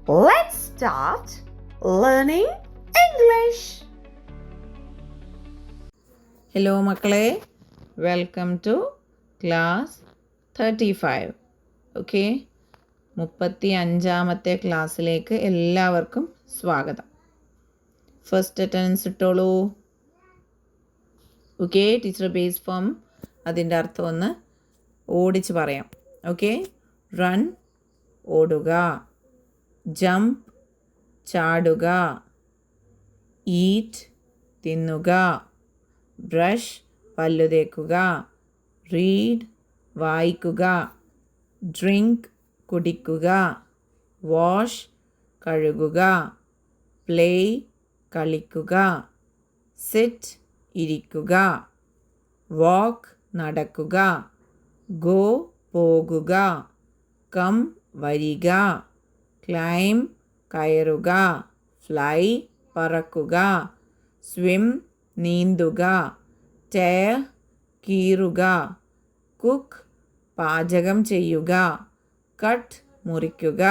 Let's start learning English. Hello മക്കളെ, welcome to class 35. Okay, 35ാമത്തെ ക്ലാസ്സിലേക്ക് എല്ലാവർക്കും സ്വാഗതം. ഫസ്റ്റ് അറ്റൻഡൻസ് ഇട്ടോളൂ. ഓക്കെ, ടീച്ചർ ബേസ് ഫോം അതിൻ്റെ അർത്ഥം ഒന്ന് ഓടിച്ച് പറയാം. ഓക്കെ, റൺ ഓടുക, ജംപ് ചാടുക, ഈറ്റ് തിന്നുക, ബ്രഷ് പല്ലു തേക്കുക, റീഡ് വായിക്കുക, ഡ്രിങ്ക് കുടിക്കുക, വാഷ് കഴുകുക, പ്ലേ കളിക്കുക, സിറ്റ് ഇരിക്കുക, വാക്ക് നടക്കുക, ഗോ പോകുക, കം വരിക, ക്ലൈം കയറുക, ഫ്ലൈ പറക്കുക, സ്വിം നീന്തുക, ടയർ കീറുക, കുക്ക് പാചകം ചെയ്യുക, കട്ട് മുറിക്കുക,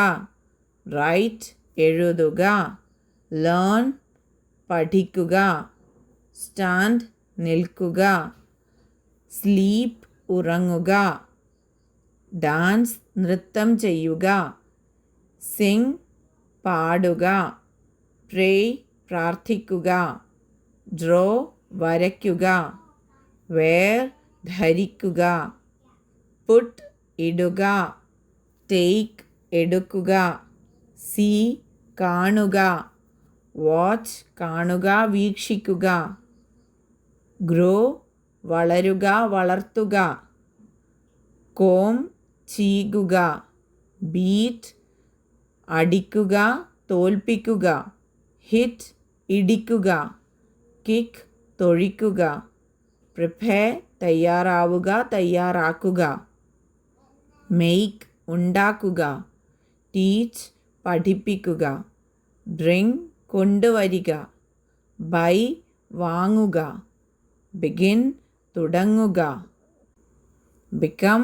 റൈറ്റ് എഴുതുക, ലേൺ പഠിക്കുക, സ്റ്റാൻഡ് നിൽക്കുക, സ്ലീപ്പ് ഉറങ്ങുക, ഡാൻസ് നൃത്തം ചെയ്യുക, സിംഗ് പാടുക, പ്രേ പ്രാർത്ഥിക്കുക, ഡ്രോ വരയ്ക്കുക, വെയർ ധരിക്കുക, പുട്ട് ഇടുക, ടേക്ക് എടുക്കുക, സീ കാണുക, വാച്ച് കാണുക വീക്ഷിക്കുക, ഗ്രോ വളരുക വളർത്തുക, കോം ചീകുക, ബീറ്റ് അടിക്കുക തോൽപ്പിക്കുക, ഹിറ്റ് ഇടിക്കുക, കിക്ക് തൊഴിക്കുക, പ്രിപ്പയർ തയ്യാറാവുക തയ്യാറാക്കുക, മെയ്ക്ക് ഉണ്ടാക്കുക, ടീച്ച് പഠിപ്പിക്കുക, ബ്രിങ് കൊണ്ടുവരിക, ബൈ വാങ്ങുക, ബിഗിൻ തുടങ്ങുക, ബിക്കം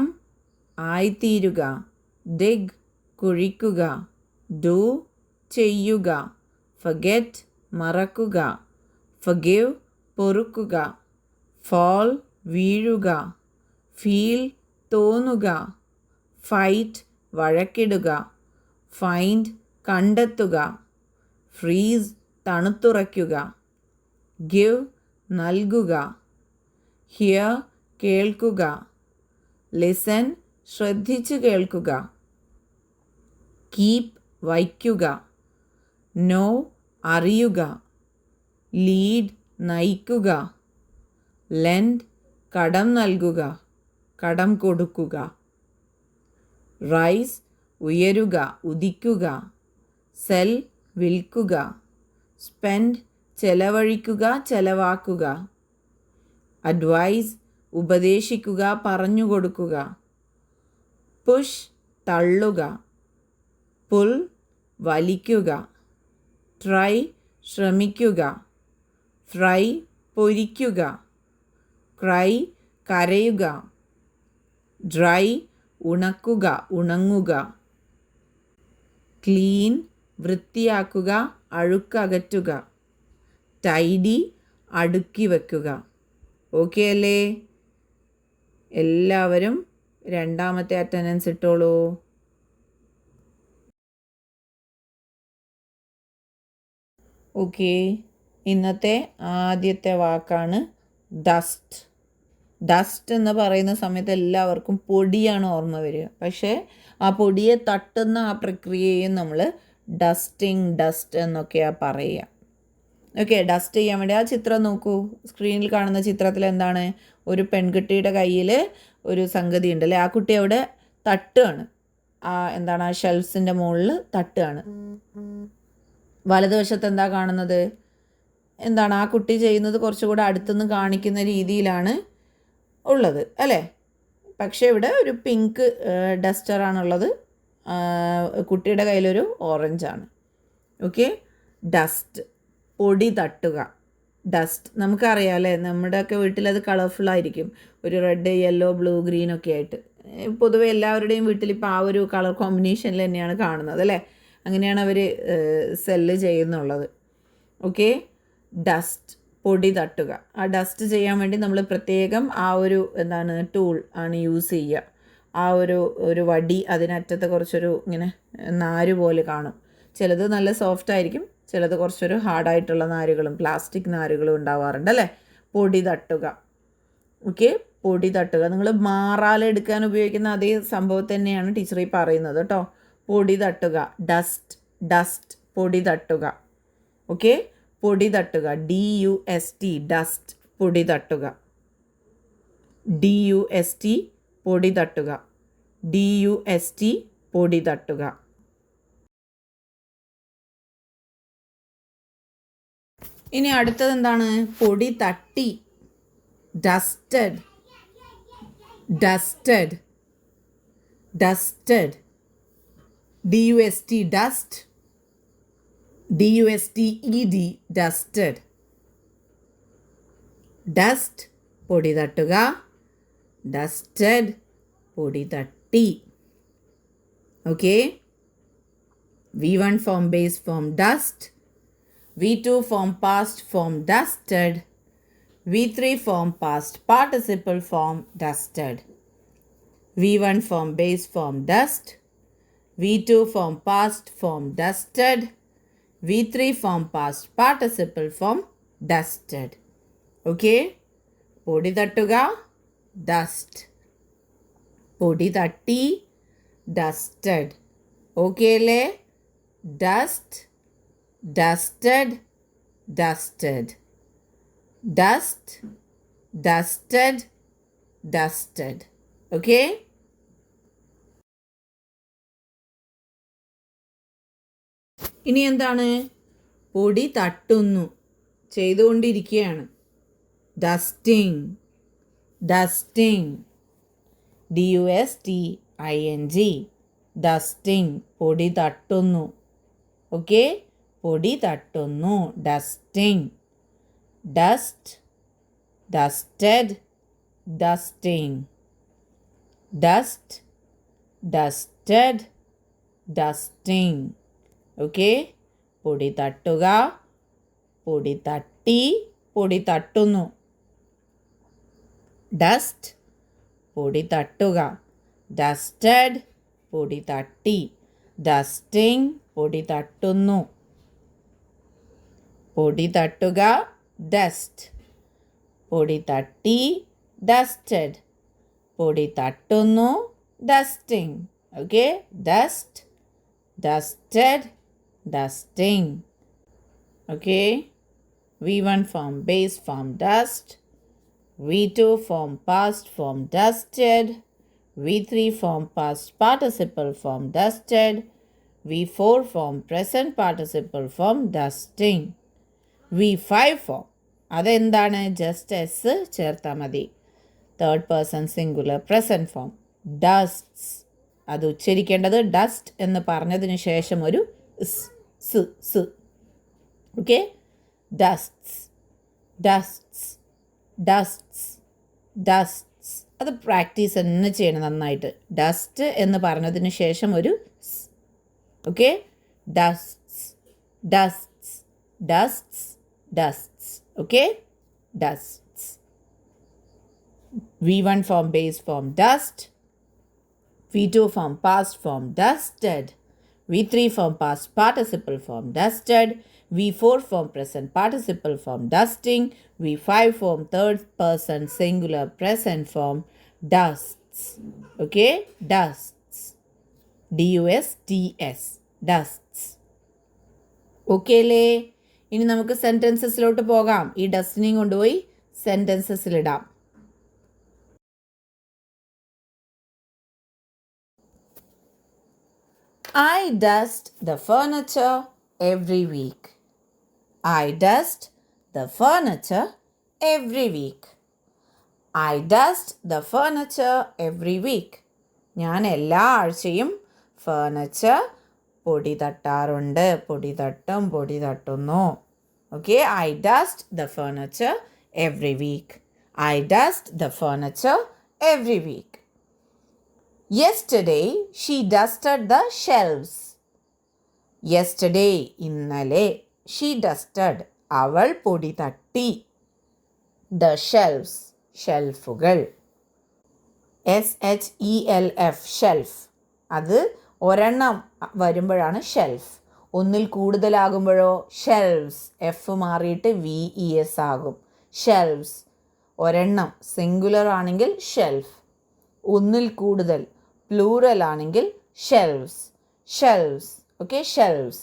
ആയിത്തീരുക, ഡിഗ് കുഴിക്കുക, ഡു ചെയ്യുക, ഫർഗെറ്റ് മറക്കുക, ഫർഗിവ് പൊറുക്കുക, ഫാൾ വീഴുക, ഫീൽ തോന്നുക, ഫൈറ്റ് വഴക്കിടുക, ഫൈൻഡ് കണ്ടെത്തുക, ഫ്രീസ് തണുത്തുറയ്ക്കുക, ഗിവ് നൽകുക, ഹിയർ കേൾക്കുക, ലിസൺ ശ്രദ്ധിച്ചു കേൾക്കുക, കീപ്പ് വയ്ക്കുക, നോ അറിയുക, ലീഡ് നയിക്കുക, ലെൻഡ് കടം നൽകുക കടം കൊടുക്കുക, റൈസ് ഉയരുക ഉദിക്കുക, സെൽ വിൽക്കുക, സ്പെൻഡ് ചെലവഴിക്കുക ചെലവാക്കുക, അഡ്വൈസ് ഉപദേശിക്കുക പറഞ്ഞു കൊടുക്കുക, പുഷ് തള്ളുക, പുൾ വലിക്കുക, ട്രൈ ശ്രമിക്കുക, ഫ്രൈ പൊരിക്കുക, ക്രൈ കരയുക, ഡ്രൈ ഉണക്കുക ഉണങ്ങുക, ക്ലീൻ വൃത്തിയാക്കുക അഴുക്കകറ്റുക, ടൈഡി അടുക്കി വയ്ക്കുക. ഓക്കെ അല്ലേ? എല്ലാവരും രണ്ടാമത്തെ അറ്റൻഡൻസ് ഇട്ടോളൂ. ഓക്കെ, ഇന്നത്തെ ആദ്യത്തെ വാക്കാണ് ഡസ്റ്റ്. ഡസ്റ്റ് എന്ന് പറയുന്ന സമയത്ത് എല്ലാവർക്കും പൊടിയാണ് ഓർമ്മ വരിക. പക്ഷേ ആ പൊടിയെ തട്ടുന്ന ആ പ്രക്രിയയും നമ്മൾ ഡസ്റ്റിംഗ്, ഡസ്റ്റ് എന്നൊക്കെയാണ് പറയുക. ഓക്കെ, ഡസ്റ്റ് ചെയ്യാൻ വേണ്ടി ആ ചിത്രം നോക്കൂ. സ്ക്രീനിൽ കാണുന്ന ചിത്രത്തിൽ എന്താണ്? ഒരു പെൺകുട്ടിയുടെ കയ്യിൽ ഒരു സംഗതി ഉണ്ടല്ലേ, ആ കുട്ടി അവിടെ തട്ടുകയാണ്. എന്താണ് ആ ഷെൽഫ്സിൻ്റെ മുകളിൽ തട്ടുകയാണ്. വലതുവശത്ത് എന്താ കാണുന്നത്? എന്താണ് ആ കുട്ടി ചെയ്യുന്നത്? കുറച്ചുകൂടെ അടുത്തുനിന്ന് കാണിക്കുന്ന രീതിയിലാണ് ഉള്ളത് അല്ലേ? പക്ഷേ ഇവിടെ ഒരു പിങ്ക് ഡസ്റ്ററാണുള്ളത്, കുട്ടിയുടെ കയ്യിലൊരു ഓറഞ്ചാണ്. ഓക്കെ, ഡസ്റ്റ് പൊടി തട്ടുക. ഡസ്റ്റ് നമുക്കറിയാം അല്ലേ, നമ്മുടെയൊക്കെ വീട്ടിലത് കളർഫുള്ളായിരിക്കും, ഒരു റെഡ് യെല്ലോ ബ്ലൂ ഗ്രീനൊക്കെ ആയിട്ട്. പൊതുവെ എല്ലാവരുടെയും വീട്ടിൽ ഇപ്പോൾ ആ ഒരു കളർ കോമ്പിനേഷനിൽ തന്നെയാണ് കാണുന്നത് അല്ലേ. അങ്ങനെയാണ് അവർ സെല്ല് ചെയ്യുന്നുള്ളത്. ഓക്കെ, ഡസ്റ്റ് പൊടി തട്ടുക. ആ ഡസ്റ്റ് ചെയ്യാൻ വേണ്ടി നമ്മൾ പ്രത്യേകം ആ ഒരു ടൂൾ ആണ് യൂസ് ചെയ്യുക. ആ ഒരു വടി, അതിനറ്റത്ത് കുറച്ചൊരു ഇങ്ങനെ നാര് പോലെ കാണും. ചിലത് നല്ല സോഫ്റ്റ് ആയിരിക്കും, ചിലത് കുറച്ചൊരു ഹാർഡായിട്ടുള്ള നാരുകളും പ്ലാസ്റ്റിക് നാരുകളും ഉണ്ടാവാറുണ്ട് അല്ലേ. പൊടി തട്ടുക. ഓക്കെ, പൊടി തട്ടുക. നിങ്ങൾ മാറാലെടുക്കാൻ ഉപയോഗിക്കുന്ന അതേ സംഭവം തന്നെയാണ് ടീച്ചർ ഈ പറയുന്നത് കേട്ടോ. പൊടി തട്ടുക, ഡസ്റ്റ് പൊടി തട്ടുക. ഓക്കെ, പൊടി തട്ടുക, DUST ഡസ്റ്റ് പൊടി തട്ടുക. DUST പൊടി തട്ടുക. DUST പൊടി തട്ടുക. ഇനി അടുത്തത് എന്താണ്? പൊടി തട്ടി. Dusted, dusted, dusted. DUST dust, DUSTED dusted. Dust പൊടി തട്ടുക, ഡസ്റ്റഡ് പൊടി തട്ടി. Okay, V1 form base form dust, V2 form past form dusted, V3 form past participle form dusted. V1 form base form dust, V2 form past form dusted, V3 form past participle form dusted. Okay, പൊടി തട്ടുക, dust. പൊടി തട്ടി, dusted. Okay അല്ലേ? Dust, dusted, dusted. Dust, dusted, dusted. Okay, ഇനി എന്താണ്? പൊടി തട്ടുന്നു, ചെയ്തുകൊണ്ടിരിക്കുകയാണ്. Dusting, dusting. DUSTING dusting പൊടി തട്ടുന്നു. ഓക്കെ, പൊടി തട്ടുന്നു, dusting. Dust, dusted, dusting. Dust, dusted, dusting. Okay, പൊടി തട്ടുക, പൊടി തട്ടി, പൊടി തട്ടുന്നു. ഡസ്റ്റ് പൊടി തട്ടുക, ഡസ്റ്റഡ് പൊടി തട്ടി, ഡസ്റ്റിംഗ് പൊടി തട്ടുന്നു. പൊടി തട്ടുക, ഡസ്റ്റ്. പൊടി തട്ടി, ഡസ്റ്റഡ്. പൊടി തട്ടുന്നു, dusting. Okay, dust, dusted, dusting. Okay, V1 form base form dust, V2 form past form dusted, V3 form past participle form dusted, V4 form present participle form dusting, V5 form അതെന്താണ്? Just S ചേർത്താൽ മതി. Third person singular present form dusts. അത് ഉച്ചരിക്കേണ്ടത് dust എന്ന് പറഞ്ഞതിന് ശേഷം ഒരു സ്. Okay, dusts, dusts, dusts, dusts. അത് പ്രാക്ടീസ് തന്നെ ചെയ്യണം നന്നായിട്ട്. ഡസ്റ്റ് എന്ന് പറഞ്ഞതിന് ശേഷം ഒരു സ്. Okay, dusts, dusts, dusts, dusts. Okay, dusts. V1 form base form dust, V2 form past form dusted, V3 form past participle form dusted, V4 form present participle form dusting, V5 form third person singular present form dusts. Okay, dusts. DUSTS, dusts. Okay അല്ലേ? ഇനി നമുക്ക് സെൻറ്റൻസസിലോട്ട് പോകാം. ഈ ഡസ്റ്റിനെയും കൊണ്ടുപോയി സെൻറ്റൻസസിലിടാം. I dust the furniture every week. I dust the furniture every week. I dust the furniture every week. ഞാൻ എല്ലാ ആഴ്ചയും furniture പൊടി തട്ടാറുണ്ട്. പൊടി തട്ടും, പൊടി തട്ടുന്നു. Okay, I dust the furniture every week. I dust the furniture every week. Yesterday, she dusted the shelves. Yesterday ഇന്നലെ. She dusted അവൾ പൊടി തട്ടി. ദ ഷെൽഫ്സ് ഷെൽഫുകൾ. SHELF shelf. അത് ഒരെണ്ണം വരുമ്പോഴാണ് ഷെൽഫ്. ഒന്നിൽ കൂടുതലാകുമ്പോഴോ ഷെൽവ്സ്. എഫ് മാറിയിട്ട് VES ആകും. ഷെൽവ്സ് ഒരെണ്ണം സിംഗുലർ ആണെങ്കിൽ ഷെൽഫ്. ഒന്നിൽ കൂടുതൽ പ്ലൂറൽ ആണെങ്കിൽ ഷെൽവ്സ്. ഷെൽവ്സ്. ഓക്കെ, ഷെൽവ്സ്.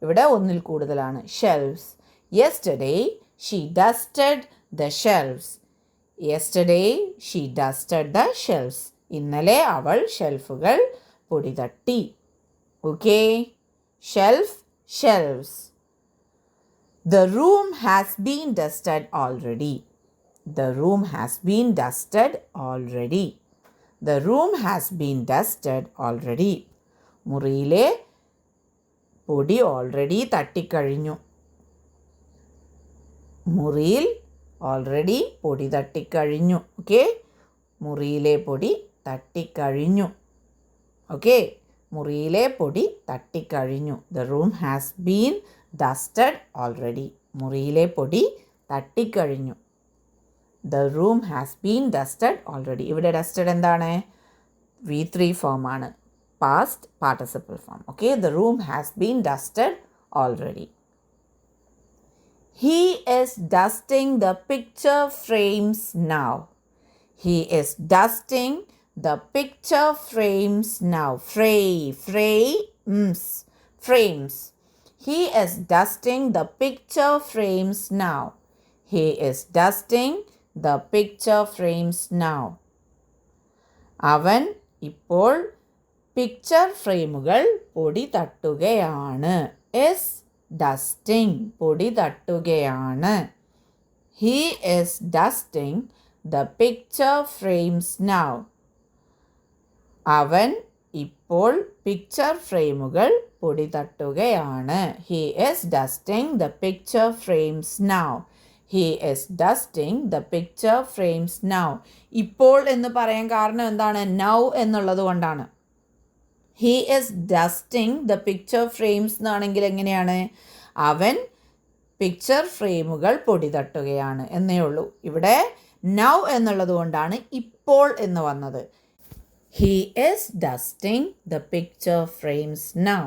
ഇവിടെ ഒന്നിൽ കൂടുതലാണ് shelves. Yesterday she dusted the shelves. Yesterday she dusted the shelves. ഇന്നലെ അവൾ ഷെൽഫുകൾ പൊടി തട്ടി. Okay, shelf, shelves. The room has been dusted already. The room has been dusted already. The room has been dusted already. മുറിയിലെ പൊടി already തട്ടിക്കഴിഞ്ഞു. മുറിയിൽ already പൊടി തട്ടിക്കഴിഞ്ഞു. Okay, മുറിയിലെ പൊടി തട്ടിക്കഴിഞ്ഞു. ഓക്കെ, മുറിയിലെ പൊടി തട്ടിക്കഴിഞ്ഞു. The room has been dusted already. മുറിയിലെ പൊടി തട്ടിക്കഴിഞ്ഞു. The room has been dusted already. ഇവിടെ ഡസ്റ്റഡ് എന്താണ്? V3 ഫോം ആണ്, past participle form. Okay, the room has been dusted already. He is dusting the picture frames now. He is dusting the picture frames now. Frames. He is dusting the picture frames now. He is dusting the picture frames now. അവൻ ഇപ്പോൾ picture ഫ്രെയിമുകൾ പൊടി തട്ടുകയാണ്. Dusting പൊടി തട്ടുകയാണ്. He is dusting the picture frames now. അവൻ ഇപ്പോൾ picture ഫ്രെയിമുകൾ പൊടി തട്ടുകയാണ്. He is dusting the picture frames now. He is dusting the picture frames now. ഇപ്പോൾ എന്ന് പറയാൻ കാരണം എന്താണ്? Now എന്നുള്ളത് കൊണ്ടാണ്. He is dusting the picture frames എന്നാണെങ്കിൽ എങ്ങനെയാണ്? അവൻ പിക്ചർ ഫ്രെയിമുകൾ പൊടി തട്ടുകയാണ് എന്നേ ഉള്ളൂ. ഇവിടെ now എന്നുള്ളത് കൊണ്ടാണ് ഇപ്പോൾ എന്ന് വന്നത്. He is dusting the picture frames now.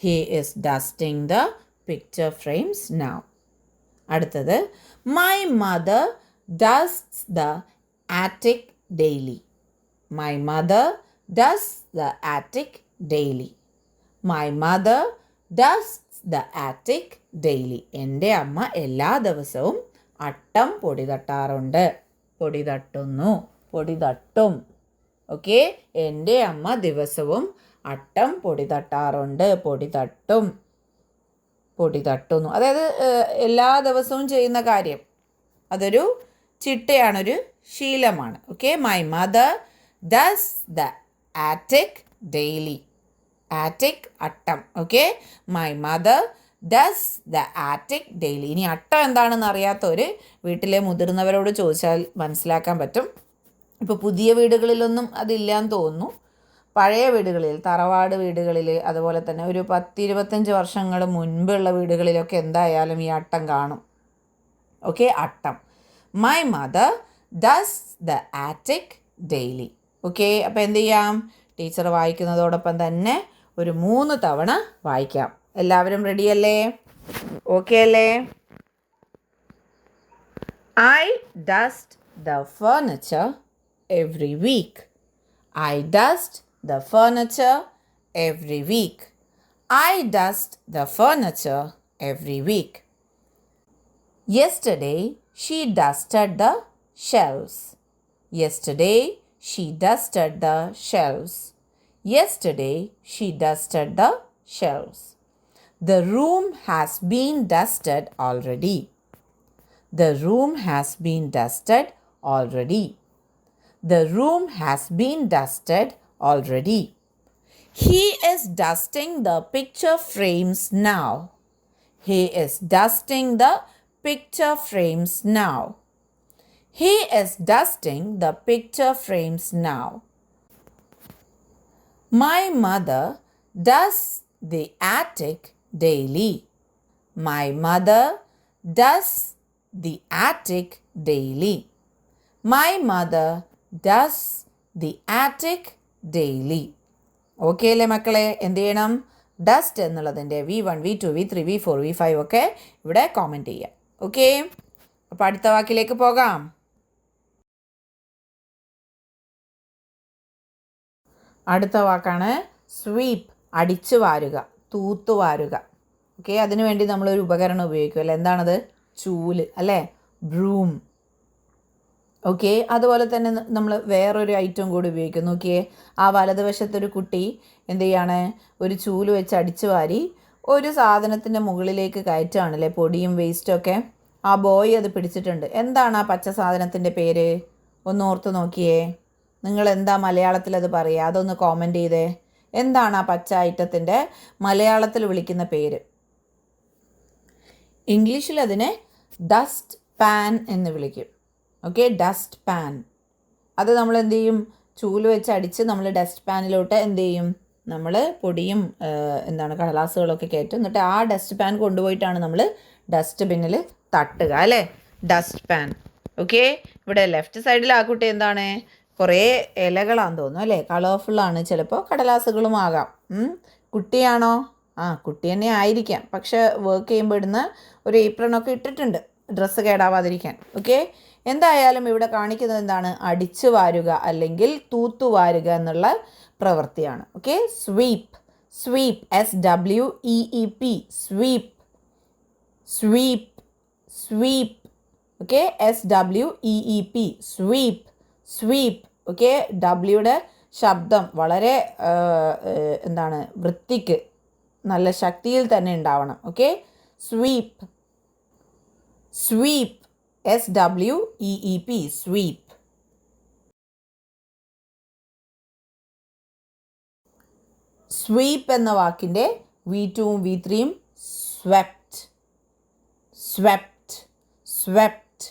He is dusting the picture frames now. അടുത്തത്, my mother dusts the attic daily. My mother does the attic daily. My mother dusts the attic daily. എൻ്റെ അമ്മ എല്ലാ ദിവസവും അട്ടം പൊടി തട്ടാറുണ്ട്. പൊടി തട്ടുന്നു, പൊടി തട്ടും. Okay, എൻ്റെ അമ്മ ദിവസവും അട്ടം പൊടി തട്ടാറുണ്ട്. പൊടി തട്ടും, പൊടി തട്ടുന്നു. അതായത് എല്ലാ ദിവസവും ചെയ്യുന്ന കാര്യം. അതൊരു ചിട്ടയാണ്, ഒരു ശീലമാണ്. Okay, my mother dusts the attic daily. Attic അട്ടം. Okay, my mother dusts the attic daily. ഇനി അട്ടം എന്താണെന്ന് അറിയാത്തവർ വീട്ടിലെ മുതിർന്നവരോട് ചോദിച്ചാൽ മനസ്സിലാക്കാൻ പറ്റും. ഇപ്പോൾ പുതിയ വീടുകളിലൊന്നും അതില്ലാന്ന് തോന്നുന്നു. പഴയ വീടുകളിൽ, തറവാട് വീടുകളിൽ, അതുപോലെ തന്നെ ഒരു 10-25 വർഷങ്ങൾ മുൻപുള്ള വീടുകളിലൊക്കെ എന്തായാലും ഈ അട്ടം കാണും. ഓക്കെ, അട്ടം. My mother dusts the attic daily. Okay, അപ്പോൾ എന്ത് ചെയ്യാം? ടീച്ചർ വായിക്കുന്നതോടൊപ്പം തന്നെ ഒരു 3 തവണ വായിക്കാം. എല്ലാവരും റെഡിയല്ലേ? ഓക്കെ അല്ലേ? I dust the furniture every week. I dust the furniture every week. I dust the furniture every week. Yesterday she dusted the shelves. Yesterday she dusted the shelves. Yesterday she dusted the shelves. The room has been dusted already. The room has been dusted already. The room has been dusted already. He is dusting the picture frames now. He is dusting the picture frames now. He is dusting the picture frames now. My mother dusts the attic daily. My mother does the attic daily. My mother does the attic daily. Okay അല്ലേ മക്കളെ? എന്ത് ചെയ്യണം? Dust എന്നുള്ളതിൻ്റെ V1, V2, V3, V4, V5 ഒക്കെ ഇവിടെ comment ചെയ്യാം. Okay, അപ്പോൾ അടുത്ത വാക്കിലേക്ക് പോകാം. അടുത്ത വാക്കാണ് സ്വീപ്പ്, അടിച്ചു വാരുക, തൂത്തുവാരുക. ഓക്കെ, അതിനുവേണ്ടി നമ്മളൊരു ഉപകരണം ഉപയോഗിക്കുമല്ലോ. എന്താണത്? ചൂല് അല്ലേ? ബ്രൂം. ഓക്കെ, അതുപോലെ തന്നെ നമ്മൾ വേറൊരു ഐറ്റം കൂടി ഉപയോഗിക്കും. നോക്കിയേ, ആ വലതുവശത്തൊരു കുട്ടി എന്ത് ചെയ്യാണ്? ഒരു ചൂല് വെച്ച് അടിച്ചു വാരി ഒരു സാധനത്തിൻ്റെ മുകളിലേക്ക് കയറ്റുകയാണല്ലേ, പൊടിയും വേസ്റ്റും ഒക്കെ. ആ ബോയ് അത് പിടിച്ചിട്ടുണ്ട്. എന്താണ് ആ പച്ച സാധനത്തിൻ്റെ പേര്? ഒന്ന് ഓർത്ത് നോക്കിയേ. നിങ്ങൾ എന്താ മലയാളത്തിൽ അത് പറയുക? അതൊന്ന് കോമൻറ്റ് ചെയ്തേ. എന്താണ് ആ പച്ച ഐറ്റത്തിൻ്റെ മലയാളത്തിൽ വിളിക്കുന്ന പേര്? ഇംഗ്ലീഷിൽ അതിനെ ഡസ്റ്റ് പാൻ എന്ന് വിളിക്കും. Okay, dust pan. അത് നമ്മൾ എന്ത് ചെയ്യും? ചൂല് വെച്ച് അടിച്ച് നമ്മൾ ഡസ്റ്റ് പാനിലോട്ട് എന്ത് ചെയ്യും? നമ്മൾ പൊടിയും കടലാസുകളൊക്കെ കയറ്റും. എന്നിട്ട് ആ ഡസ്റ്റ് പാൻ കൊണ്ടുപോയിട്ടാണ് നമ്മൾ ഡസ്റ്റ് ബിന്നിൽ തട്ടുക അല്ലേ? Dust pan. ഓക്കെ, ഇവിടെ ലെഫ്റ്റ് സൈഡിൽ ആ കുട്ടി എന്താണ്? കുറേ ഇലകളാണെന്ന് തോന്നുന്നു അല്ലേ? കളർഫുള്ളാണ്. ചിലപ്പോൾ കടലാസുകളും ആകാം. കുട്ടിയാണോ? ആ, കുട്ടി തന്നെ ആയിരിക്കാം. പക്ഷെ വർക്ക് ചെയ്യുമ്പോൾ ഇടുന്ന ഒരു ഏപ്രണൊക്കെ ഇട്ടിട്ടുണ്ട്, ഡ്രസ്സ് കേടാവാതിരിക്കാൻ. ഓക്കെ, എന്തായാലും ഇവിടെ കാണിക്കുന്നത് എന്താണ്? അടിച്ചു വാരുക അല്ലെങ്കിൽ തൂത്തുവാരുക എന്നുള്ള പ്രവൃത്തിയാണ്. Okay, sweep. Sweep, SWEEP. Sweep, sweep, sweep. Okay, SWEEP. Sweep, sweep. Okay, ഡബ്ല്യൂയുടെ ശബ്ദം വളരെ വൃത്തിക്ക് നല്ല ശക്തിയിൽ തന്നെ ഉണ്ടാവണം. Okay, sweep, sweep, SWEEP. Sweep. Sweep എന്ന വാക്കിൻ്റെ V2ഉം V3യും swept, swept, swept.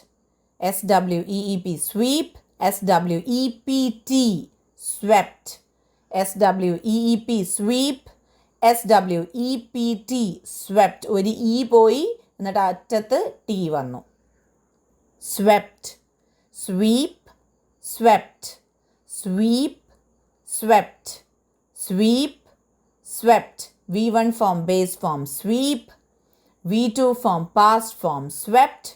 SWEEP. Sweep, SWEPT. Swept, SWEEP. Sweep, SWEPT. Swept. ഒരു ഇ പോയി, എന്നിട്ട് അറ്റത്ത് ടി വന്നു. Swept, sweep, swept, sweep, swept, sweep, swept. V1 form, base form, sweep. V2 form, past form, swept.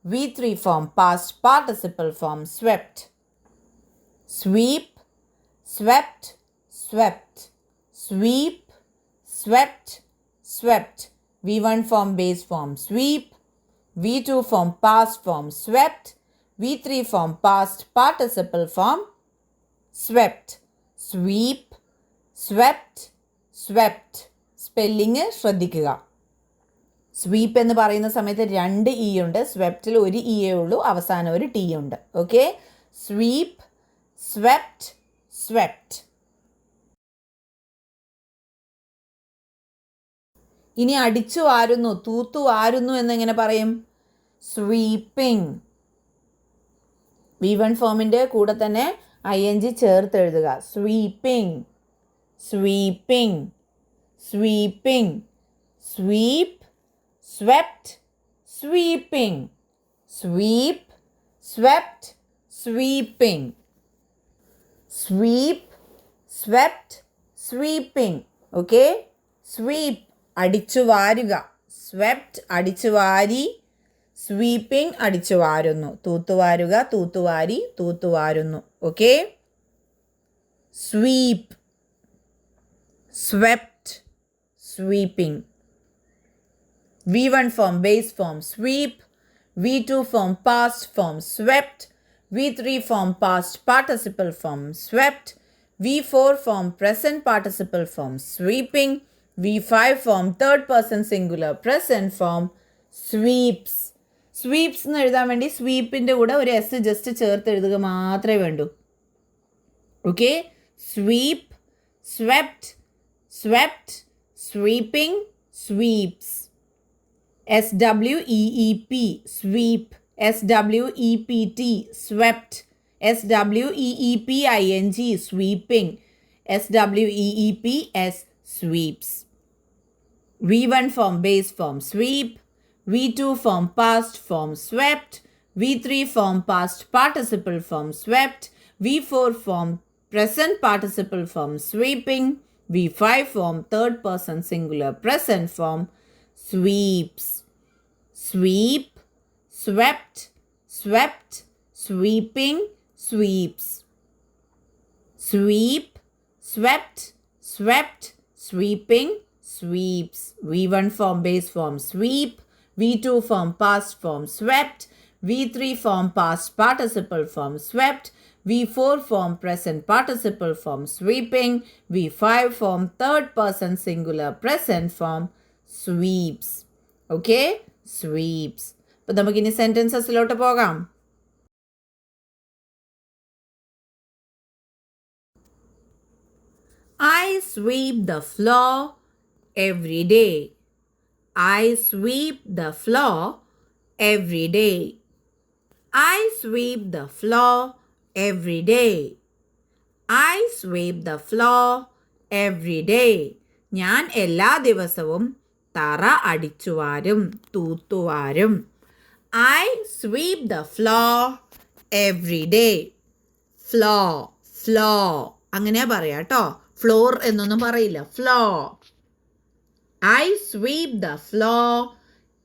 V3 form, past participle form, swept. Sweep, swept, swept. Sweep, swept, swept. V1 form, base form, sweep. V2 form, past form, swept. V3 form, past participle form, swept. Sweep, swept, swept. Spelling ശ്രദ്ധിക്കുക. Sweep എന്ന് പറയുന്ന സമയത്ത് 2 E ഉണ്ട്. സ്വെപ്റ്റിൽ ഒരു ഇയേ ഉള്ളൂ, അവസാനം ഒരു T ഉണ്ട്. Okay, sweep, swept, swept. ഇനി അടിച്ചു വാരുന്നു, തൂത്തു വാരുന്നു എന്നെങ്ങനെ പറയും? സ്വീപ്പിംഗ്. V1 ഫോമിൻ്റെ കൂടെ തന്നെ ING ചേർത്ത് എഴുതുക. Sweeping, sweeping, sweeping. Sweep, swept, sweeping. Sweep, swept, sweeping. Sweep, swept, sweeping. Okay, sweep അടിച്ചു വാരുക, സ്വെപ്റ്റ് അടിച്ചു വാരി, സ്വീപ്പിംഗ് അടിച്ചു വാരുന്നു, തൂത്തുവാരുക, തൂത്തുവാരി, തൂത്തുവാരുന്നു. Okay, sweep, swept, sweeping. V1 form, base form, sweep. V2 form, past form, swept. V3 form, past participle form, swept. V4 form, present participle form, sweeping. V5 form, third person singular, present form, sweeps. Sweeps എന്ന് എഴുതാൻ വേണ്ടി സ്വീപ്പിൻ്റെ കൂടെ ഒരു S just ചേർത്ത് എഴുതുക മാത്രമേ വേണ്ടൂ. Okay, sweep, swept, swept, sweeping, sweeps. SWEEP, sweep. SWEPT, swept. SWEEPING, sweeping. SWEEPS, sweeps. V1 form base form sweep, V2 form past form swept, V3 form past participle form swept, V4 form present participle form sweeping, V5 form third person singular present form sweeps. Sweep, swept, swept, sweeping, sweeps. Sweep, swept, swept, sweeping, sweeps. V1 form base form sweep, V2 form past form swept, V3 form past participle form swept, V4 form present participle form sweeping, V5 form third person singular present form sweeps. Okay? Sweeps. അപ്പോൾ നമുക്കിനി സെൻറ്റൻസസിലോട്ട് പോകാം. I sweep the floor every day. I sweep the floor every day. I sweep the floor every day. I sweep the floor every day. ഞാൻ എല്ലാ ദിവസവും തറ അടിച്ചുവാരും തൂത്തുവാരും. I sweep the floor every day. Floor, floor. അങ്ങനെയാ പറയാ കേട്ടോ. Floor എന്നൊന്നും പറയില്ല. Floor. I sweep the floor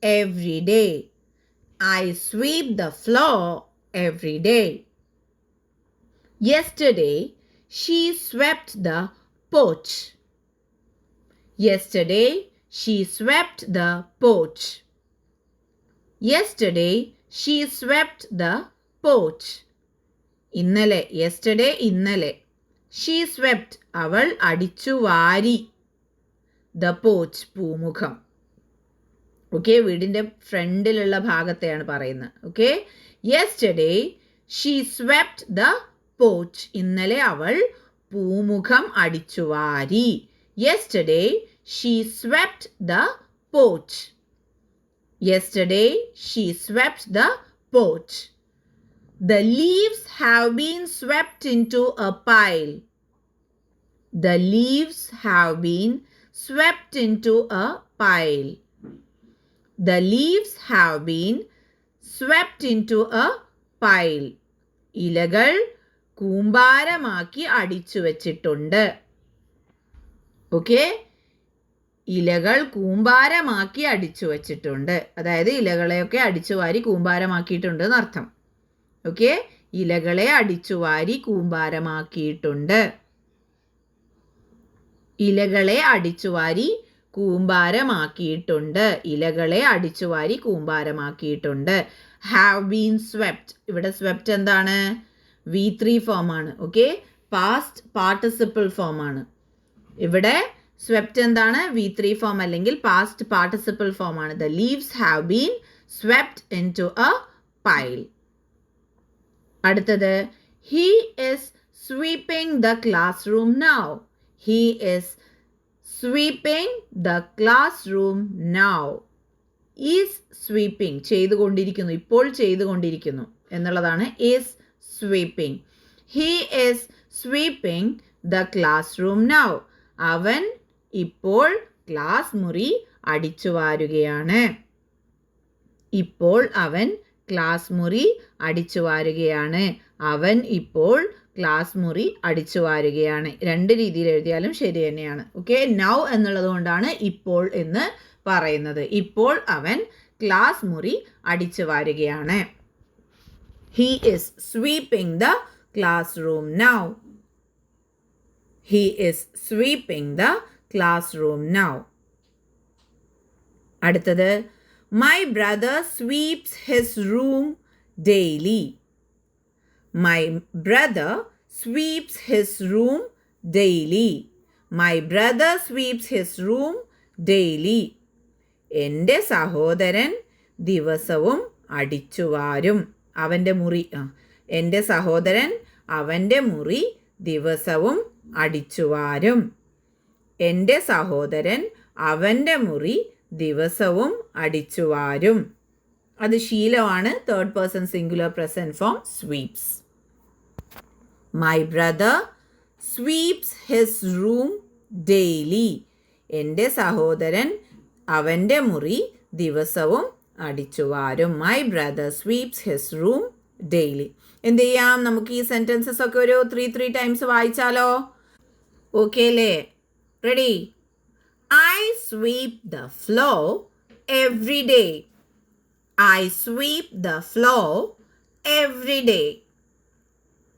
every day. I sweep the floor every day. Yesterday, she swept the porch. Yesterday, she swept the porch. Yesterday, she swept the porch. ഇന്നലെ, yesterday ഇന്നലെ. She swept, അവൾ അടിച്ചു വാരി. The porch, പൂമുഖം. Okay, വീടിൻ്റെ ഫ്രണ്ടിലുള്ള ഭാഗത്തെയാണ് പറയുന്നത്. Okay, yesterday she swept the porch. ഇന്നലെ അവൾ പൂമുഖം അടിച്ചു വാരി. Yesterday she swept the porch. Yesterday she swept the porch. The leaves have been swept into a pile. The leaves have been swept into a pile. The leaves have been swept into a pile. ഇലകൾ കൂമ്പാരമാക്കി അടിച്ചു വച്ചിട്ടുണ്ട്. Okay, ഇലകൾ കൂമ്പാരമാക്കി അടിച്ചു വച്ചിട്ടുണ്ട്. അതായത് ഇലകളെയൊക്കെ അടിച്ചു വാരി കൂമ്പാരമാക്കിയിട്ടുണ്ട് എന്നർത്ഥം. ഓക്കെ, ഇലകളെ അടിച്ചു വാരി കൂമ്പാരമാക്കിയിട്ടുണ്ട്. ഇലകളെ അടിച്ചു വാരി കൂമ്പാരമാക്കിയിട്ടുണ്ട്. ഇലകളെ അടിച്ചു വാരി കൂമ്പാരമാക്കിയിട്ടുണ്ട്. Have been swept. ഇവിടെ സ്വെപ്റ്റ് എന്താണ്? V3 ഫോം ആണ്. ഓക്കെ, പാസ്റ്റ് പാർട്ടിസിപ്പിൾ ഫോം ആണ്. ഇവിടെ സ്വെപ്റ്റ് എന്താണ്? V3 ഫോം അല്ലെങ്കിൽ പാസ്റ്റ് പാർട്ടിസിപ്പിൾ ഫോം ആണ്. The leaves have been swept into a pile. അടുത്തത്, he is sweeping the classroom now. He is sweeping the classroom now. Is sweeping, ചെയ്തുകൊണ്ടിരിക്കുന്നു, ഇപ്പോൾ ചെയ്തുകൊണ്ടിരിക്കുന്നു എന്നുള്ളതാണ് is sweeping. He is sweeping the classroom now. അവൻ ഇപ്പോൾ class മുറി അടിച്ചു വാരുകയാണ്. ഇപ്പോൾ അവൻ ക്ലാസ് മുറി അടിച്ചു വാരുകയാണ്. അവൻ ഇപ്പോൾ ക്ലാസ് മുറി അടിച്ചു വാരുകയാണ്. രണ്ട് രീതിയിൽ എഴുതിയാലും ശരി തന്നെയാണ്. ഓക്കെ, നൗ എന്നുള്ളത് കൊണ്ടാണ് ഇപ്പോൾ എന്ന് പറയുന്നത്. ഇപ്പോൾ അവൻ ക്ലാസ് മുറി അടിച്ചു വാരുകയാണ്. He is sweeping the classroom now. He is sweeping the classroom now. അടുത്തത്, my brother sweeps his room daily. My brother sweeps his room daily. My brother sweeps his room daily. എൻ്റെ സഹോദരൻ ദിവസവും അടിച്ചുവാരും. അവൻ്റെ മുറി, എൻ്റെ സഹോദരൻ അവൻ്റെ മുറി ദിവസവും അടിച്ചുവാരും. എൻ്റെ സഹോദരൻ അവൻ്റെ മുറി ദിവസവും അടിച്ചുവാരും. അത് ശീലമാണ്. Third person singular present form sweeps. My brother sweeps his room daily. എൻ്റെ സഹോദരൻ അവൻ്റെ മുറി ദിവസവും അടിച്ചു വാരും. My brother sweeps his room daily. എന്ത് ചെയ്യാം, നമുക്ക് ഈ സെൻറ്റൻസസ് ഒക്കെ ഒരു 3 ടൈംസ് വായിച്ചാലോ? ഓക്കെ അല്ലേ? Ready? I sweep the floor every day. I sweep the floor every day.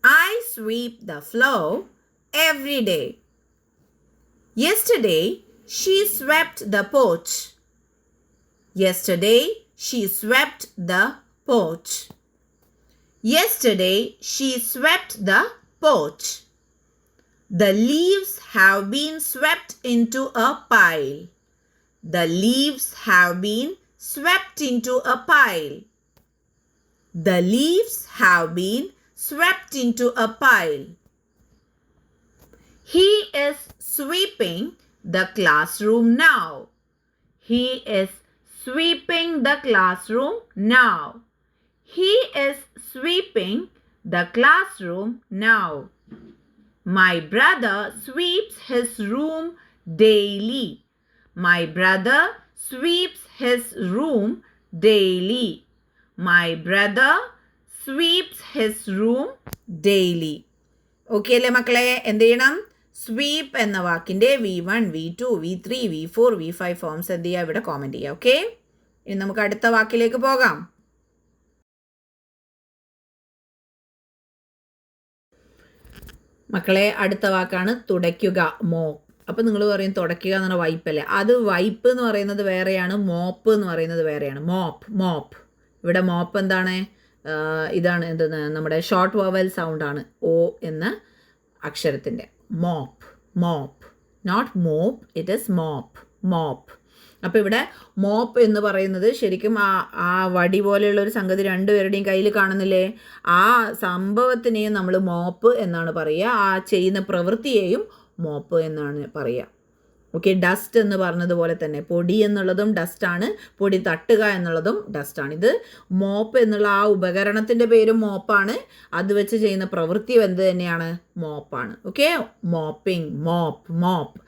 I sweep the floor every day. Yesterday, she swept the porch. Yesterday, she swept the porch. Yesterday, she swept the porch. The leaves have been swept into a pile. The leaves have been swept into a pile. The leaves have been swept into a pile. He is sweeping the classroom now. He is sweeping the classroom now. He is sweeping the classroom now. My brother sweeps his room daily. My brother sweeps his room daily. My brother sweeps his room daily. Okay അല്ലേ മക്കളെ? എന്ത് ചെയ്യണം? Sweep എന്ന വാക്കിൻ്റെ V1, V2, V3, V4, V5 forms എന്ത് ചെയ്യുക? ഇവിടെ comment ചെയ്യുക. ഓക്കെ, ഇനി നമുക്ക് അടുത്ത വാക്കിലേക്ക് പോകാം. മക്കളെ, അടുത്ത വാക്കാണ് തുടയ്ക്കുക, മോപ്പ്. അപ്പോൾ നിങ്ങൾ പറയും തുടയ്ക്കുക എന്ന് പറഞ്ഞാൽ വൈപ്പല്ലേ? അത് വൈപ്പ് എന്ന് പറയുന്നത് വേറെയാണ്, മോപ്പ് എന്ന് പറയുന്നത് വേറെയാണ്. മോപ്പ്. ഇവിടെ മോപ്പ് എന്താണ്? ഇതാണ് എന്തെന്ന്, നമ്മുടെ ഷോർട്ട് വവൽ സൗണ്ടാണ് ഓ എന്ന അക്ഷരത്തിൻ്റെ. Mop. Not mop, it is mop. അപ്പോൾ ഇവിടെ മോപ്പ് എന്ന് പറയുന്നത് ശരിക്കും ആ വടി പോലെയുള്ള ഒരു സംഗതി രണ്ടുപേരുടെയും കയ്യിൽ കാണുന്നില്ലേ? ആ സംഭവത്തിനെയും നമ്മൾ മോപ്പ് എന്നാണ് പറയുക. ആ ചെയ്യുന്ന പ്രവൃത്തിയെയും മോപ്പ് എന്നാണ് പറയുക. ഓക്കെ, ഡസ്റ്റ് എന്ന് പറഞ്ഞതുപോലെ തന്നെ പൊടി എന്നുള്ളതും ഡസ്റ്റാണ്, പൊടി തട്ടുക എന്നുള്ളതും ഡസ്റ്റാണ്. ഇത് മോപ്പ് എന്നുള്ള ആ ഉപകരണത്തിൻ്റെ പേരും മോപ്പാണ്, അത് വെച്ച് ചെയ്യുന്ന പ്രവൃത്തി എന്ത് തന്നെയാണ്? മോപ്പാണ്. Okay, mopping, mop,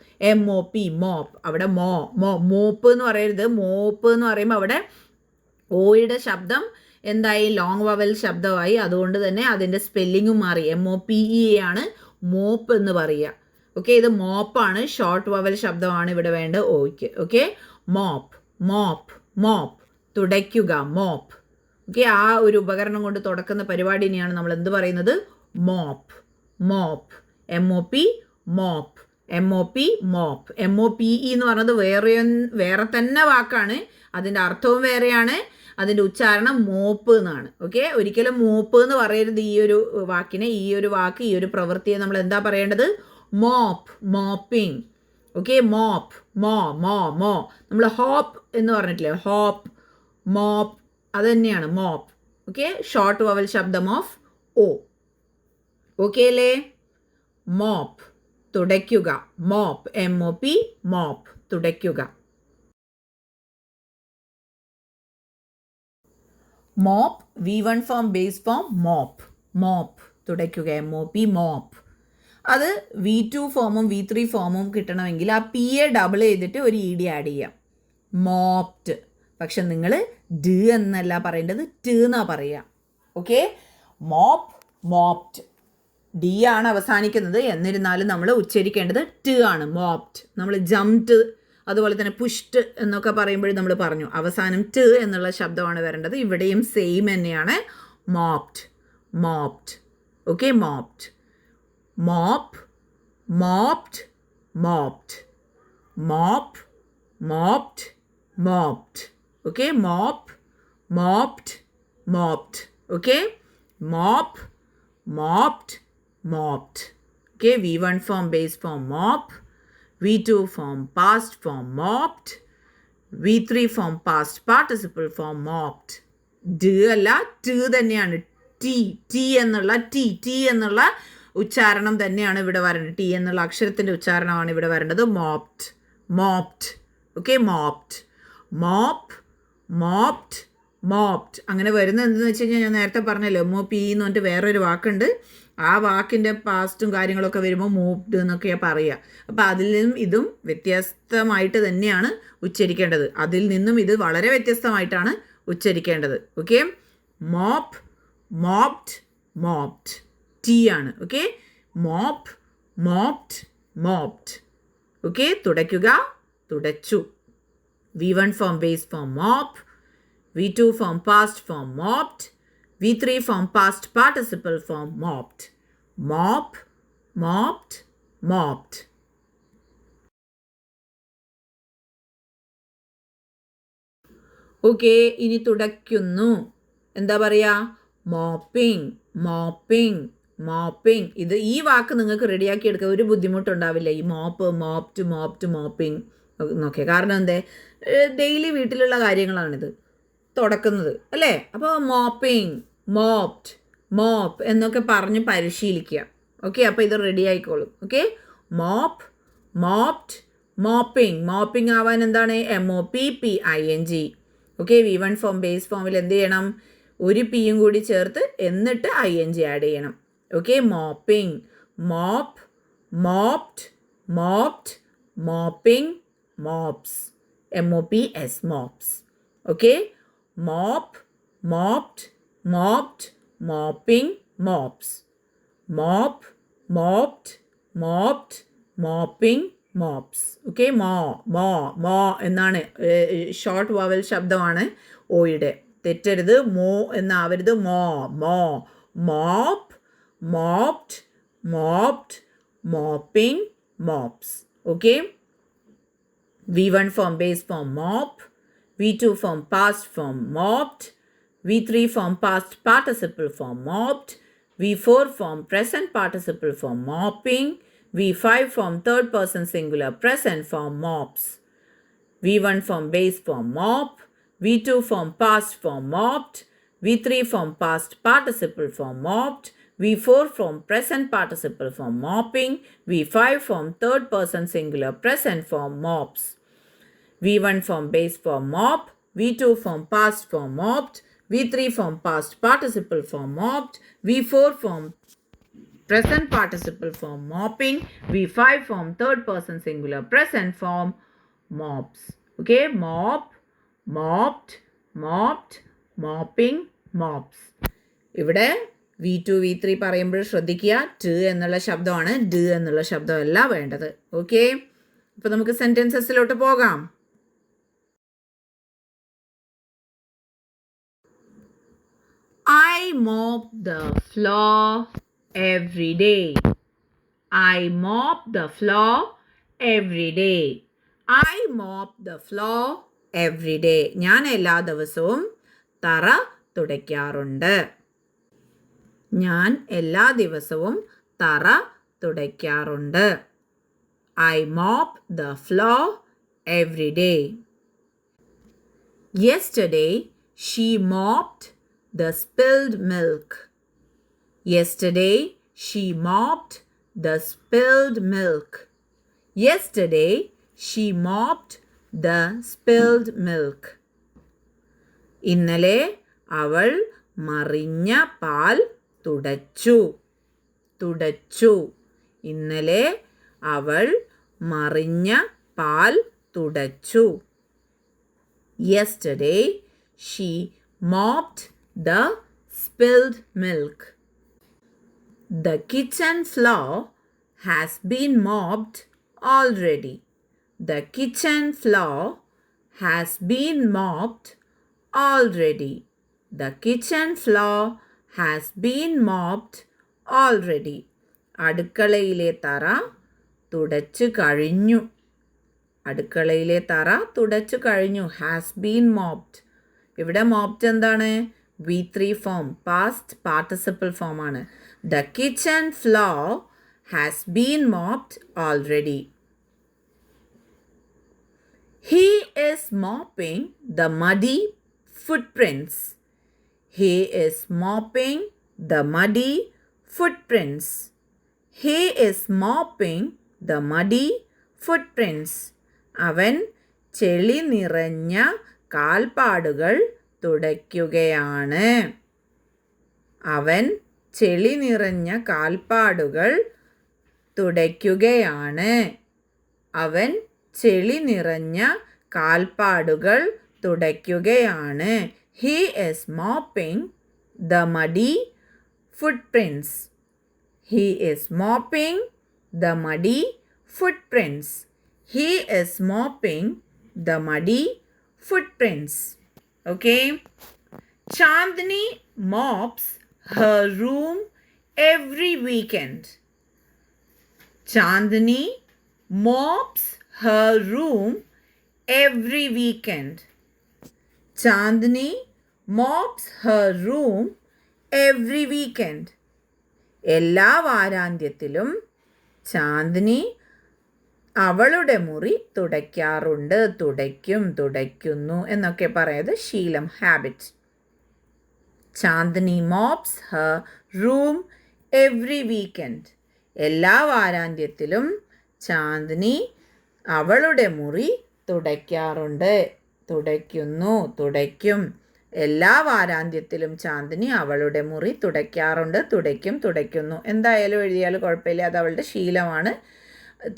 MOP, mop. അവിടെ മോപ്പ് എന്ന് പറയരുത്. മോപ്പ് എന്ന് പറയുമ്പോൾ അവിടെ ഓയുടെ ശബ്ദം എന്തായി? ലോങ് വവൽ ശബ്ദമായി. അതുകൊണ്ട് തന്നെ അതിൻ്റെ സ്പെല്ലിങ്ങും മാറി. MOPE ആണ് മോപ്പ് എന്ന് പറയുക. ഓക്കെ, ഇത് മോപ്പാണ്, ഷോർട്ട് വവൽ ശബ്ദമാണ് ഇവിടെ വേണ്ട ഓയ്ക്ക്. Okay, mop. തുടയ്ക്കുക, മോപ്പ്. ഓക്കെ, ആ ഒരു ഉപകരണം കൊണ്ട് തുടക്കുന്ന പരിപാടിനെയാണ് നമ്മൾ എന്ത് പറയുന്നത്? മോപ്പ്. MOP, mop. MOPE എന്ന് പറഞ്ഞത് വേറെ തന്നെ വാക്കാണ്. അതിൻ്റെ അർത്ഥവും വേറെയാണ്, അതിൻ്റെ ഉച്ചാരണം മോപ്പ് എന്നാണ്. ഓക്കെ, ഒരിക്കലും മോപ്പ് എന്ന് പറയരുത് ഈ ഒരു വാക്കിനെ. ഈ ഒരു വാക്ക്, ഈ ഒരു പ്രവൃത്തിയെ നമ്മൾ എന്താ പറയേണ്ടത്? മോപ്പിംഗ്. Okay, mop. നമ്മൾ ഹോപ്പ് എന്ന് പറഞ്ഞിട്ടില്ലേ? ഹോപ്പ്, മോപ്പ്, അത് തന്നെയാണ് മോപ്പ്. ഓക്കെ, ഷോർട്ട് വവൽ ശബ്ദം ഓഫ് ഓ. ഓക്കെ അല്ലേ? മോപ്പ്, തുടയ്ക്കുക. മോപ്പ്, MOP, മോപ്പ്, തുടയ്ക്കുക. Mop, V1 form, base form mop, തുടയ്ക്കുക, MOP, മോപ്പ്. അത് V2 ഫോമും V3 ഫോമും കിട്ടണമെങ്കിൽ ആ Pയെ ഡബിൾ ചെയ്തിട്ട് ഒരു ED ആഡ് ചെയ്യാം. മോപ്റ്റ്. പക്ഷെ നിങ്ങൾ D എന്നല്ല പറയേണ്ടത്, T എന്നാണ് പറയുക. ഓക്കെ, മോപ്റ്റ്. D ആണ് അവസാനിക്കുന്നത്, എന്നിരുന്നാലും നമ്മൾ ഉച്ചരിക്കേണ്ടത് T ആണ്. മോപ്റ്റ്. നമ്മൾ ജംപ്ഡ്, അതുപോലെ തന്നെ പുഷ്ഡ് എന്നൊക്കെ പറയുമ്പോഴും നമ്മൾ പറഞ്ഞു അവസാനം T എന്നുള്ള ശബ്ദമാണ് വരേണ്ടത്. ഇവിടെയും സെയിം തന്നെയാണ്. Mopped. Okay, mopped. Okay, mopped. Okay, mopped. Okay, V1 form, base form, mop. V2 form, past form, mopped. V3 form, past participle form, mopped. D അല്ല, T തന്നെയാണ്. T എന്നുള്ള ഉച്ചാരണം തന്നെയാണ് ഇവിടെ വരേണ്ടത്. T എന്നുള്ള അക്ഷരത്തിൻ്റെ ഉച്ചാരണമാണ് ഇവിടെ വരേണ്ടത്. മോപ്ഡ്. ഓക്കെ, മോപ്ഡ്. അങ്ങനെ വരുന്നത് എന്തെന്ന് വെച്ച് കഴിഞ്ഞാൽ ഞാൻ നേരത്തെ പറഞ്ഞല്ലോ, MOPE എന്ന് പറഞ്ഞിട്ട് വേറൊരു വാക്കുണ്ട്. ആ വാക്കിൻ്റെ പാസ്റ്റും കാര്യങ്ങളൊക്കെ വരുമ്പോൾ മൂവ്ഡ് എന്നൊക്കെയാണ് പറയുക. അപ്പോൾ അതിൽ നിന്നും ഇതും വ്യത്യസ്തമായിട്ട് തന്നെയാണ് ഉച്ചരിക്കേണ്ടത്. അതിൽ നിന്നും ഇത് വളരെ വ്യത്യസ്തമായിട്ടാണ് ഉച്ചരിക്കേണ്ടത്. Okay, mop, mopped, mopped, T ആണ്. Okay, mop, mopped, mopped. Okay, തുടയ്ക്കുക, തുടച്ചു. V1 form base form mop, V2 form past form mopped, V3 form past participle form mopped. Mop, mopped, mopped. Okay, ഇനി തുടയ്ക്കുന്നു. എന്താ പറയുക? Mopping, mopping, mopping. ഇത് ഈ വാക്ക് നിങ്ങൾക്ക് റെഡിയാക്കി എടുക്കുക, ഒരു ബുദ്ധിമുട്ടുണ്ടാവില്ല. ഈ മോപ്പ്, മോപ്ഡ്, മോപ്ഡ്, മോപ്പിംഗ് എന്നൊക്കെ. കാരണം എന്തേ, ഡെയിലി വീട്ടിലുള്ള കാര്യങ്ങളാണിത് തുടക്കുന്നത് അല്ലേ. അപ്പോൾ മോപ്പിംഗ്, മോപ്ഡ്, മോപ്പ് എന്നൊക്കെ പറഞ്ഞ് പരിശീലിക്കുക. ഓക്കെ, അപ്പോൾ ഇത് റെഡി ആയിക്കോളും. Okay, mop, mopped, mopping. Mopping ആവാൻ എന്താണ്? MOPPING. Okay, V1 form base ഫോമിൽ എന്ത് ചെയ്യണം? ഒരു പിയും കൂടി ചേർത്ത് എന്നിട്ട് ING ആഡ് ചെയ്യണം. Okay, mopping, mop, mopped, mopped, mopping, mops, MOPS, mops. Okay, mop, mopped, mopped, mopping, mops. Mop, mopped, mopped, mopping, mops. Okay, മോ എന്നാണ് ഷോർട്ട് വവൽ ശബ്ദമാണ് ഓയുടെ. തെറ്റരുത്, മോ എന്നാവരുത്, മോ. Mop, mopped, mopped, mopping, mops. Okay, V1 form base form mop, V2 form past form mopped, V3 form past participle form mopped, V4 form present participle form mopping, V5 form third person singular present form mops. V1 form base form mop, V2 form past form mopped, V3 form past participle form mopped, V4 form present participle form mopping, V5 form third person singular present form mops. V1 form base form mop, V2 form past form mopped, V3 form past participle form mopped, V4 form present participle form mopping, V5 form third person singular present form mops. Okay, mop, mopped, mopped, mopping, mops. ഇവിടെ V2 V3 പറയുമ്പോൾ ശ്രദ്ധിക്കുക, ട് എന്നുള്ള ശബ്ദമാണ്, ഡ് എന്നുള്ള ശബ്ദമല്ല വേണ്ടത്. Okay, അപ്പോൾ നമുക്ക് സെൻറ്റൻസസിലോട്ട് പോകാം. I mop the floor every day. I mop the floor every day. I mop the floor every day. ഞാൻ എല്ലാ ദിവസവും തറ തുടയ്ക്കാറുണ്ട്. ഞാൻ എല്ലാ ദിവസവും തറ തുടയ്ക്കാറുണ്ട്. I mop the floor every day. Yesterday, she mopped the spilled milk. Yesterday, she mopped the spilled milk. Yesterday, she mopped the spilled milk. ഇന്നലെ അവൾ മറിഞ്ഞ പാൽ തുടച്ചു. തുടച്ചു. ഇന്നലെ അവൾ മറിഞ്ഞ പാൽ തുടച്ചു. Yesterday, she mopped the spilled milk. The kitchen floor has been mopped already. The kitchen floor has been mopped already. The kitchen floor has been mopped already. അടുക്കളയിലെ തറ തുടച്ചു കഴിഞ്ഞു. അടുക്കളയിലെ തറ തുടച്ചു കഴിഞ്ഞു. Has been mopped. ഇവിടെ മോപ്ഡ് എന്താണ്? V3 form, past participle form ആണ്. The kitchen floor has been mopped already. He is mopping the muddy footprints. He is mopping the muddy footprints. He is mopping the muddy footprints. അവൻ ചെളി നിറഞ്ഞ കാൽപ്പാടുകൾ തുടയ്ക്കുകയാണ്. അവൻ ചെളി നിറഞ്ഞ കാൽപ്പാടുകൾ തുടയ്ക്കുകയാണ്. അവൻ ചെളി നിറഞ്ഞ കാൽപ്പാടുകൾ തുടയ്ക്കുകയാണ്. He is mopping the muddy footprints. He is mopping the muddy footprints. He is mopping the muddy footprints. Okay? Chandni mops her room every weekend. Chandni mops her room every weekend. Chandni mops her room every weekend. എല്ലാ വാരാന്ത്യത്തിലും ചാന്ദിനി അവളുടെ മുറി തുടയ്ക്കാറുണ്ട്. തുടയ്ക്കും, തുടയ്ക്കുന്നു എന്നൊക്കെ പറയുന്നത് ശീലം, habit. Chandini mops her room every weekend. എല്ലാ വാരാന്ത്യത്തിലും ചാന്ദിനി അവളുടെ മുറി തുടയ്ക്കാറുണ്ട്. തുടയ്ക്കുന്നു, തുടയ്ക്കും. എല്ലാ വാരാന്ത്യത്തിലും ചാന്ദിനി അവളുടെ മുറി തുടയ്ക്കാറുണ്ട്. തുടയ്ക്കും, തുടയ്ക്കുന്നു. എന്തായാലും എഴുതിയാൽ കുഴപ്പമില്ല, അത് അവളുടെ ശീലമാണ്.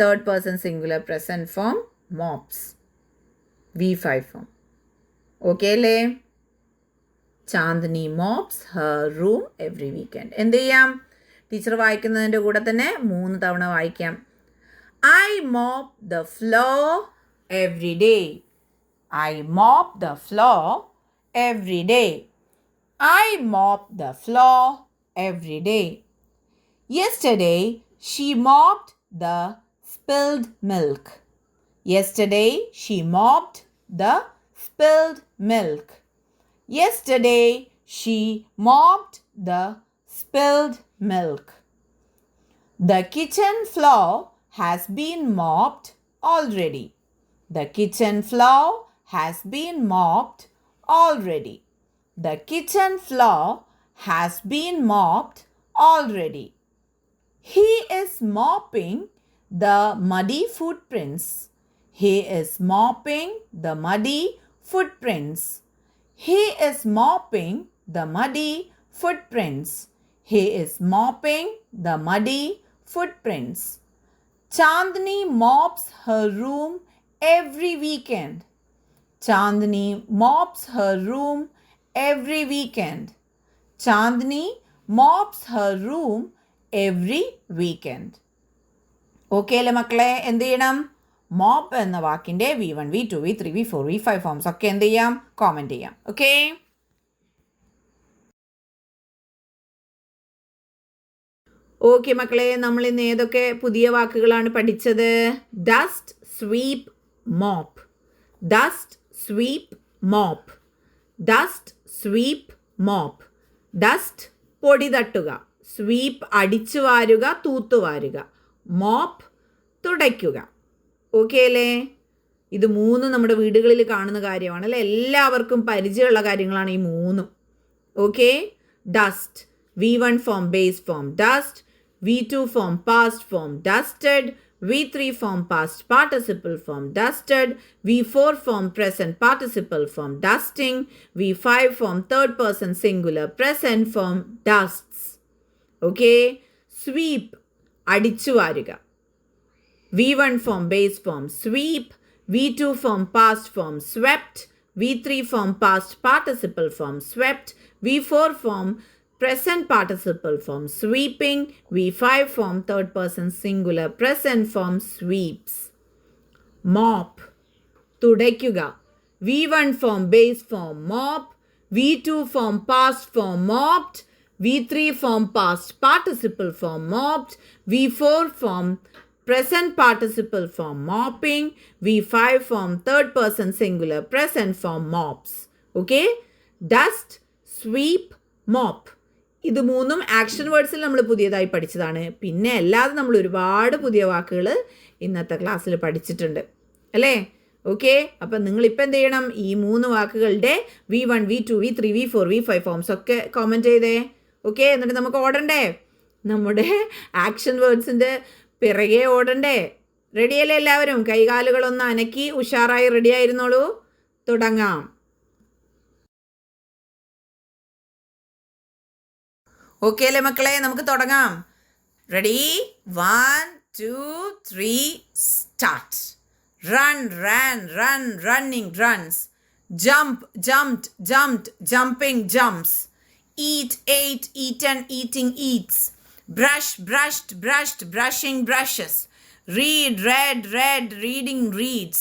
Third person singular present form mops, V5 form. Okay അല്ലേ? Chandini mops her room every weekend. എന്ത് ചെയ്യാം? ടീച്ചർ വായിക്കുന്നതിൻ്റെ കൂടെ തന്നെ 3 തവണ വായിക്കാം. I mop the floor every day. I mop the floor every day. I mop the floor every day. Yesterday, she mopped the spilled milk. Yesterday, she mopped the spilled milk. Yesterday, she mopped the spilled milk. The kitchen floor has been mopped already. The kitchen floor has been mopped already. The kitchen floor has been mopped already. He is mopping the muddy footprints. He is mopping the muddy footprints. He is mopping the muddy footprints. He is mopping the muddy footprints. Chandni mops her room every weekend. Chandni mops her room every weekend. Chandni mops her room every weekend. Okay അല്ലേ മക്കളെ? എന്ത് ചെയ്യണം? Mop എന്ന വാക്കിൻ്റെ V1, V2, V3, V4, V5 forms ഒക്കെ എന്ത് ചെയ്യാം? Comment ചെയ്യാം. ഓക്കെ? ഓക്കെ മക്കളെ, നമ്മൾ ഇന്ന് ഏതൊക്കെ പുതിയ വാക്കുകളാണ് പഠിച്ചത്? Dust, sweep, mop. Dust, sweep, mop. Dust, sweep, mop. Dust പൊടി തട്ടുക, സ്വീപ്പ് അടിച്ചു വാരുക, തൂത്തുവാരുക, മോപ്പ് തുടയ്ക്കുക. ഓക്കെ അല്ലേ? ഇത് 3 നമ്മുടെ വീടുകളിൽ കാണുന്ന കാര്യമാണ് അല്ലേ? എല്ലാവർക്കും പരിചയമുള്ള കാര്യങ്ങളാണ് ഈ 3. Okay? Dust, V1 form base form dust, V2 form past form dusted, V3 form past participle form dusted, V4 form present participle form dusting, V5 form third person singular present form dusts. Okay? Sweep, അടിച്ചു വാരുക. V1 form base form sweep, V2 form past form swept, V3 form past participle form swept, V4 form present participle form sweeping, V5 form third person singular present form sweeps. Mop, തുടയ്ക്കുക. V1 form base form mop, V2 form past form mopped, V3 form past participle form mopped, V4 form present participle form mopping, V5 form third person singular present form mops. Okay? Dust, sweep, mop. ഇത് 3 action വേർഡ്സിൽ നമ്മൾ പുതിയതായി പഠിച്ചതാണ്. പിന്നെ അല്ലാതെ നമ്മൾ ഒരുപാട് പുതിയ വാക്കുകൾ ഇന്നത്തെ ക്ലാസ്സിൽ പഠിച്ചിട്ടുണ്ട് അല്ലേ? ഓക്കെ, അപ്പം നിങ്ങളിപ്പോൾ എന്ത് ചെയ്യണം? ഈ 3 വാക്കുകളുടെ V1, V2, V3, V4, V5 forms ഒക്കെ കോമൻറ്റ് ചെയ്തേ. ഓക്കെ, എന്നിട്ട് നമുക്ക് ഓടണ്ടേ? നമ്മുടെ ആക്ഷൻ വേർഡ്സിൻ്റെ പിറകെ ഓടണ്ടേ? റെഡിയല്ലേ എല്ലാവരും? കൈകാലുകളൊന്ന് അനക്കി ഉഷാറായി റെഡി ആയിരുന്നോളൂ. തുടങ്ങാം. ഓക്കെ അല്ലേ മക്കളെ? നമുക്ക് തുടങ്ങാം. Ready? 1, 2, 3 start. Run, ran, run, running, runs. Jump, jumped, jumped, jumping, jumps. Eat, ate, eaten, eating, eats. Brush, brushed, brushed, brushing, brushes. Read, read, read, reading, reads.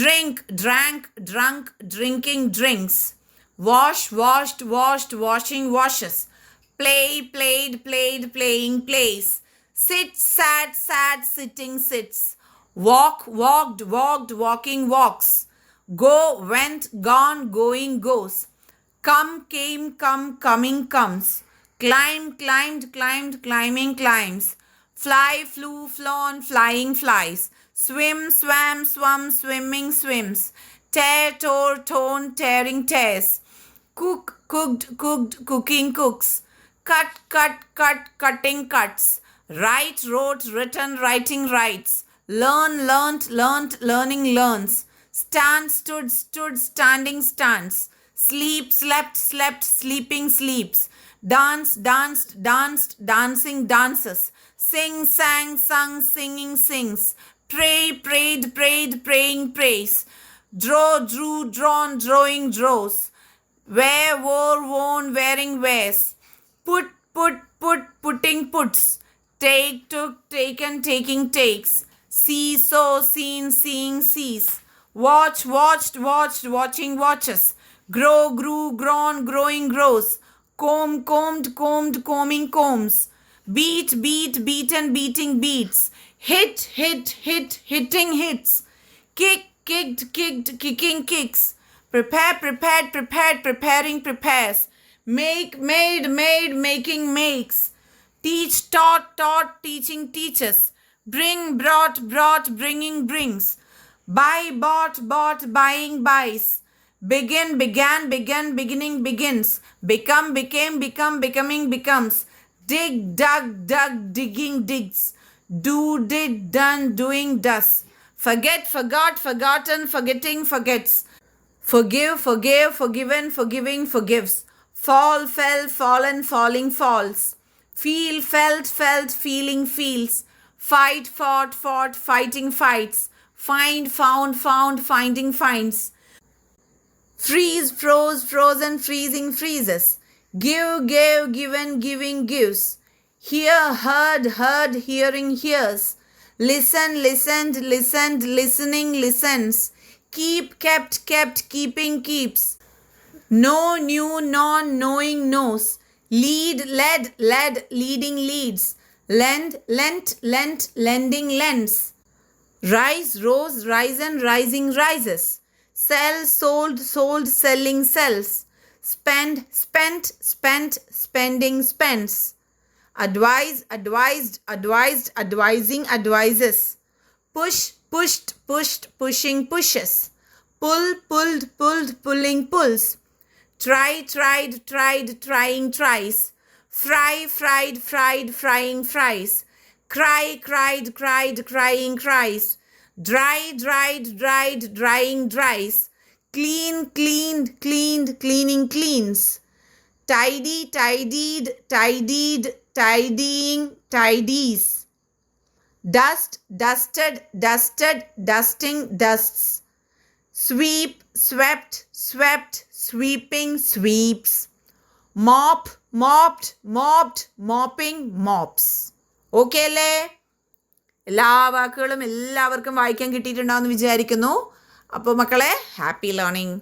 Drink, drank, drunk, drinking, drinks. Wash, washed, washed, washing, washes. Play, played, played, playing, plays. Sit, sat, sat, sitting, sits. Walk, walked, walked, walking, walks. Go, went, gone, going, goes. Come, came, come, coming, comes. Climb, climbed, climbed, climbing, climbs. Fly, flew, flown, flying, flies. Swim, swam, swum, swimming, swims. Tear, tore, torn, tearing, tears. Cook, cooked, cooked, cooking, cooks. Cut, cut, cut, cutting, cuts. Write, wrote, written, writing, writes. Learn, learnt, learnt, learning, learns. Stand, stood, stood, standing, stands. Sleep, slept, slept, sleeping, sleeps. Dance, danced, danced, dancing, dances. Sing, sang, sung, singing, sings. Pray, prayed, prayed, praying, prays. Draw, drew, drawn, drawing, draws. Wear, wore, worn, wearing, wears. Put, put, put, putting, puts. Take, took, taken, taking, takes. See, saw, seen, seeing, sees. Watch, watched, watched, watching, watches. Grow, grew, grown, growing, grows. Comb, combed, combed, combing, combs. Beat, beat, beaten, beating, beats. Hit, hit, hit, hitting, hits. Kick, kicked, kicked, kicking, kicks. Prepare, prepared, prepared, preparing, prepares. Make, made, made, making, makes. Teach, taught, taught, teaching, teaches. Bring, brought, brought, bringing, brings. Buy, bought, bought, buying, buys. Begin, began, began, beginning, begins. Become, became, become, becoming, becomes. Dig, dug, dug, digging, digs. Do, did, done, doing, does. Forget, forgot, forgotten, forgetting, forgets. Forgive, forgave, forgiven, forgiving, forgives. Fall, fell, fallen, falling, falls. Feel, felt, felt, feeling, feels. Fight, fought, fought, fighting, fights. Find, found, found, finding, finds. Freeze, froze, frozen, freezing, freezes. Give, gave, given, giving, gives. Hear, heard, heard, hearing, hears. Listen, listened, listened, listening, listens. Keep, kept, kept, keeping, keeps. Know, knew, known, knowing, knows. Lead, led, led, leading, leads. Lend, lent, lent, lending, lends. Rise, rose, risen, rising, rises. Sell, sold, sold, selling, sells. Spend, spent, spent, spending, spends. Advise, advised, advised, advising, advises. Push, pushed, pushed, pushing, pushes. Pull, pulled, pulled, pulling, pulls. Try, tried, tried, trying, tries. Fry, fried, fried, frying, fries. Cry, cried, cried, crying, cries. Dry, dried, dried, drying, dries. Clean, cleaned, cleaned, cleaning, cleans. Tidy, tidied, tidied, tidying, tidies. Dust, dusted, dusted, dusting, dusts. Sweep, swept, swept, sweeping, sweeps. Mop, mopped, mopped, mopping, mops. Okay അല്ലേ? എല്ലാ വാക്കുകളും എല്ലാവർക്കും വായിക്കാൻ കിട്ടിയിട്ടുണ്ടാവുമെന്ന് വിചാരിക്കുന്നു. അപ്പോൾ മക്കളെ, happy learning.